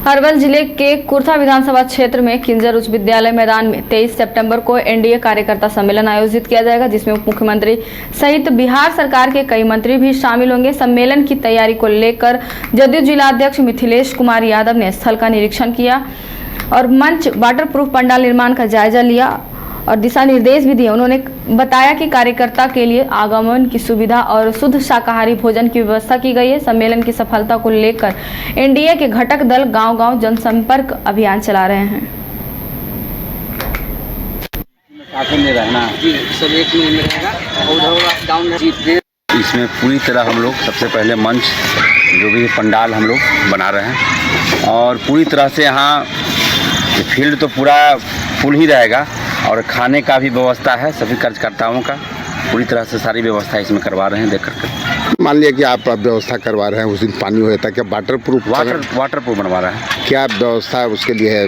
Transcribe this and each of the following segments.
अरवल जिले के कुर्था विधानसभा क्षेत्र में किंजर उच्च विद्यालय मैदान में 23 सितंबर को एनडीए कार्यकर्ता सम्मेलन आयोजित किया जाएगा, जिसमें उप मुख्यमंत्री सहित बिहार सरकार के कई मंत्री भी शामिल होंगे। सम्मेलन की तैयारी को लेकर जदयू जिलाध्यक्ष मिथिलेश कुमार यादव ने स्थल का निरीक्षण किया और मंच वाटर प्रूफ पंडाल निर्माण का जायजा लिया और दिशा निर्देश भी दिए। उन्होंने बताया कि कार्यकर्ता के लिए आगमन की सुविधा और शुद्ध शाकाहारी भोजन की व्यवस्था की गई है। सम्मेलन की सफलता को लेकर एनडीए के घटक दल गांव-गांव जनसंपर्क अभियान चला रहे हैं। इसमें पूरी तरह हम लोग सबसे पहले मंच जो भी पंडाल हम लोग बना रहे हैं और पूरी तरह से यहाँ फील्ड तो पूरा फुल ही रहेगा और खाने का भी व्यवस्था है। सभी कार्यकर्ताओं का पूरी तरह से सारी व्यवस्था इसमें करवा रहे हैं। देख कर मान लिया कि आप व्यवस्था करवा रहे हैं, उस दिन पानी हुआ था, क्या वाटर प्रूफ बनवा रहे हैं? क्या व्यवस्था उसके लिए है?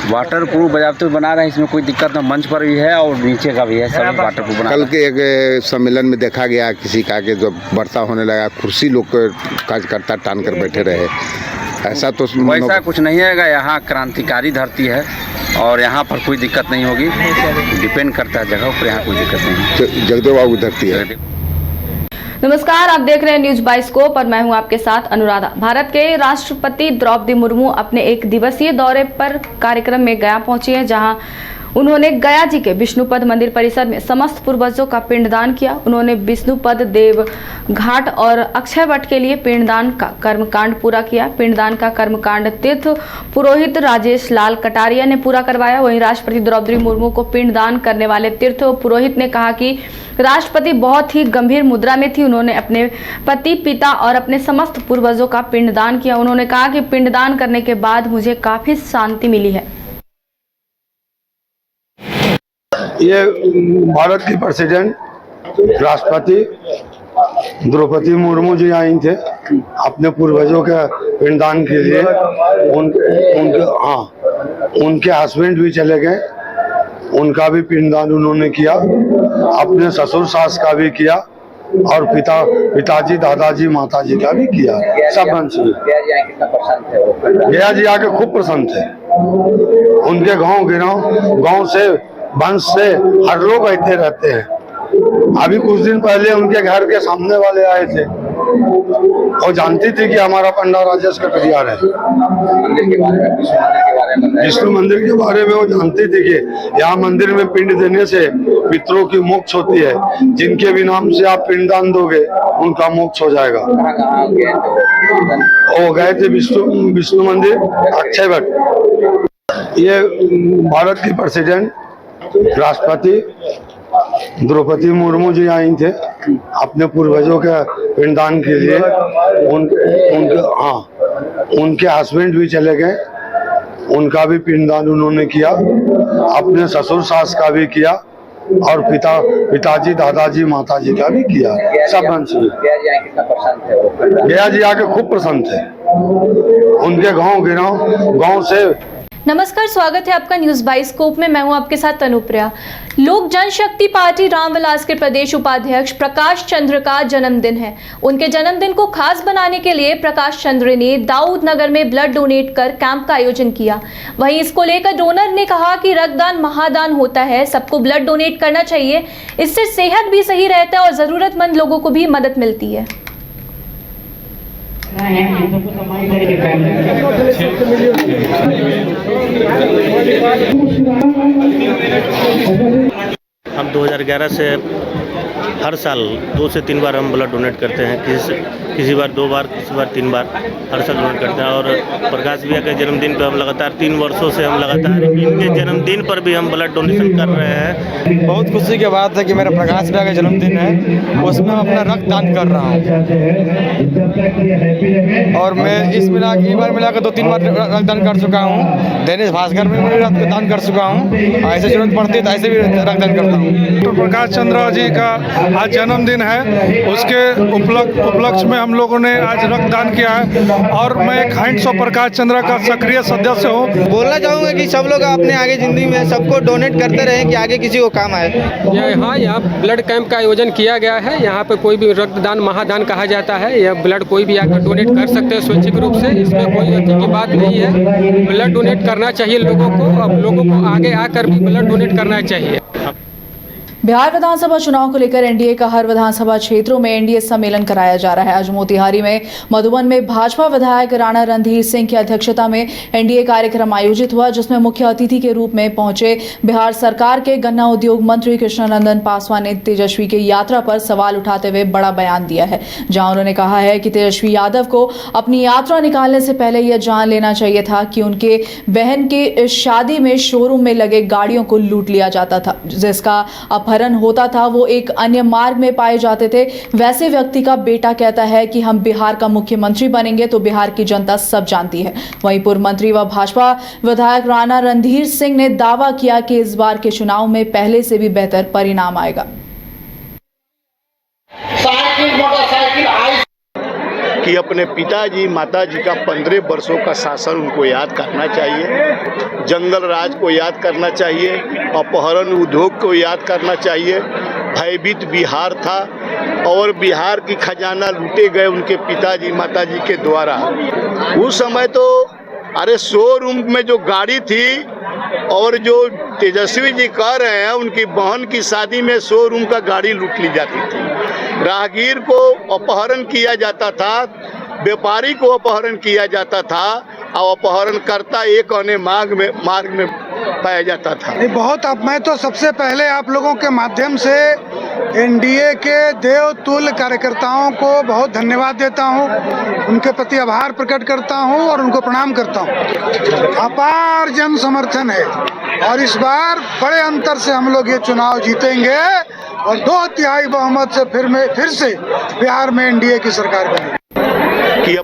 वाटर प्रूफ बजाते बना रहे हैं, इसमें कोई दिक्कत नहीं। मंच पर भी है और नीचे का भी है, सभी वाटर प्रूफ बना। कल के एक सम्मेलन में देखा गया किसी का कि जब वर्षा होने लगा कुर्सी लोग कार्यकर्ता टान कर बैठे रहे, ऐसा तो वैसा कुछ नहीं है। यहाँ क्रांतिकारी धरती है और यहाँ पर कोई दिक्कत नहीं होगी। डिपेंड करता है जगह पर, यहाँ कोई दिक्कत नहीं। जगदेव बाबू धरती है। नमस्कार, आप देख रहे हैं न्यूज बाय स्कोप और मैं हूं आपके साथ अनुराधा। भारत के राष्ट्रपति द्रौपदी मुर्मू अपने एक दिवसीय दौरे पर कार्यक्रम में गया पहुंची है, जहां उन्होंने गया जी के विष्णुपद मंदिर परिसर में समस्त पूर्वजों का पिंडदान किया। उन्होंने विष्णुपद देव घाट और अक्षय वट के लिए पिंडदान का कर्मकांड पूरा किया। पिंडदान का कर्मकांड तीर्थ पुरोहित राजेश लाल कटारिया ने पूरा करवाया। वहीं राष्ट्रपति द्रौपदी मुर्मू को पिंडदान करने वाले तीर्थ पुरोहित ने कहा कि राष्ट्रपति बहुत ही गंभीर मुद्रा में थी। उन्होंने अपने पति, पिता और अपने समस्त पूर्वजों का पिंडदान किया। उन्होंने कहा कि पिंडदान करने के बाद मुझे काफी शांति मिली है। ये भारत की प्रेसिडेंट राष्ट्रपति द्रौपदी मुर्मू जी आई थे अपने पूर्वजों के पिंडदान के लिए। उनके हस्बैंड भी चले गए, उनका भी पिंडदान उन्होंने किया। अपने ससुर सास का भी किया और पिताजी, दादाजी, माताजी का भी किया। सब वंश गया जी आके खूब प्रसन्न थे। उनके गांव से वंश से हर लोग बैठे रहते हैं। अभी कुछ दिन पहले उनके घर के सामने वाले आए थे और जानती थी कि हमारा पंडा राजेश कटारिया है। विष्णु मंदिर के बारे में वो जानती थी कि यहाँ मंदिर में पिंड देने से पितरों की मोक्ष होती है। जिनके भी नाम से आप पिंडदान दोगे उनका मोक्ष हो जाएगा। वो गए थे विष्णु मंदिर अक्षय वट। ये भारत की प्रेसिडेंट राष्ट्रपति द्रौपदी मुर्मू जी आई थे अपने पूर्वजों के पिंडदान के लिए। उनके हस्बैंड भी चले गए, उनका भी पिंडदान उन्होंने किया। अपने ससुर सास का भी किया और पिताजी, दादाजी, माताजी का भी किया। सब वंश गया जी आके खूब प्रसन्न थे। उनके गांव से। नमस्कार, स्वागत है आपका न्यूज बाय स्कोप में। मैं हूं आपके साथ तनुप्रिया। लोक जनशक्ति पार्टी रामविलास के प्रदेश उपाध्यक्ष प्रकाश चंद्र का जन्मदिन है। उनके जन्मदिन को खास बनाने के लिए प्रकाश चंद्र ने दाऊद नगर में ब्लड डोनेट कर कैंप का आयोजन किया। वहीं इसको लेकर डोनर ने कहा कि रक्तदान महादान होता है, सबको ब्लड डोनेट करना चाहिए। इससे सेहत भी सही रहता है और जरूरतमंद लोगों को भी मदद मिलती है। हम 2011 से हर साल 2 से 3 बार हम ब्लड डोनेट करते हैं। किसी बार 2 बार, किसी बार 3 बार, हर साल डोनेट करते हैं। और प्रकाश भैया के जन्मदिन पर हम लगातार 3 वर्षों से हम लगातार इनके जन्मदिन पर भी हम ब्लड डोनेशन कर रहे हैं। बहुत खुशी की बात है कि मेरा प्रकाश भैया का जन्मदिन है, उसमें मैं अपना रक्तदान कर रहा हूँ। और मैं इस बार मिलाकर 2-3 बार रक्तदान कर चुका हूँ। दैनिक भास्कर में भी रक्तदान कर चुका हूँ। ऐसे जरूरत पड़ती है तो ऐसे भी रक्तदान करता हूँ। तो प्रकाश चंद्र जी का आज जन्मदिन है, उसके उपलक्ष्य में हम लोगों ने आज रक्तदान किया है। और मैं एक हैंड्स ऑफ प्रकाश चंद्र का सक्रिय सदस्य हूँ। बोलना चाहूँगा कि सब लोग अपने आगे ज़िंदगी में सबको डोनेट करते रहें कि आगे किसी को काम आए। यहाँ ब्लड कैंप का आयोजन किया गया है। यहाँ पे कोई भी रक्तदान महादान कहा जाता है। यह ब्लड कोई भी आकर डोनेट कर सकते हैं स्वैच्छिक रूप से, इसमें कोई अति की बात नहीं है। ब्लड डोनेट करना चाहिए लोगों को, अब लोगों को आगे आकर भी ब्लड डोनेट करना चाहिए। बिहार विधानसभा चुनाव को लेकर एनडीए का हर विधानसभा क्षेत्रों में एनडीए सम्मेलन कराया जा रहा है। आज मोतिहारी में, मधुबन में भाजपा विधायक राणा रणधीर सिंह की अध्यक्षता में एनडीए कार्यक्रम आयोजित हुआ, जिसमें मुख्य अतिथि के रूप में पहुंचे बिहार सरकार के गन्ना उद्योग मंत्री कृष्णानंदन पासवान ने तेजस्वी की यात्रा पर सवाल उठाते हुए बड़ा बयान दिया है, जहां उन्होंने कहा है कि तेजस्वी यादव को अपनी यात्रा निकालने से पहले यह जान लेना चाहिए था कि उनके बहन की शादी में शोरूम में लगे गाड़ियों को लूट लिया जाता था, जिसका अपहरण होता था, वो एक अन्य मार्ग में पाए जाते थे। वैसे व्यक्ति का बेटा कहता है कि हम बिहार का मुख्यमंत्री बनेंगे तो बिहार की जनता सब जानती है। वहीं पूर्व मंत्री व भाजपा विधायक राणा रणधीर सिंह ने दावा किया कि इस बार के चुनाव में पहले से भी बेहतर परिणाम आएगा। कि अपने पिताजी माताजी का 15 वर्षों का शासन उनको याद करना चाहिए, जंगल राज को याद करना चाहिए, अपहरण उद्योग को याद करना चाहिए। भयभीत बिहार था और बिहार की खजाना लूटे गए उनके पिताजी माताजी के द्वारा। उस समय तो अरे शोरूम में जो गाड़ी थी और जो तेजस्वी जी कह रहे हैं उनकी बहन की शादी में शोरूम का गाड़ी लूट ली जाती थी, राहगीर को अपहरण किया जाता था, व्यापारी को अपहरण किया जाता था और अपहरणकर्ता एक अन्य मार्ग में पाया जाता था। बहुत अब मैं तो सबसे पहले आप लोगों के माध्यम से एनडीए के देवतुल्य कार्यकर्ताओं को बहुत धन्यवाद देता हूं, उनके प्रति आभार प्रकट करता हूं और उनको प्रणाम करता हूं। अपार जन समर्थन है और इस बार बड़े अंतर से हम लोग ये चुनाव जीतेंगे और 2/3 बहुमत से फिर से बिहार में एनडीए की सरकार बनेगी।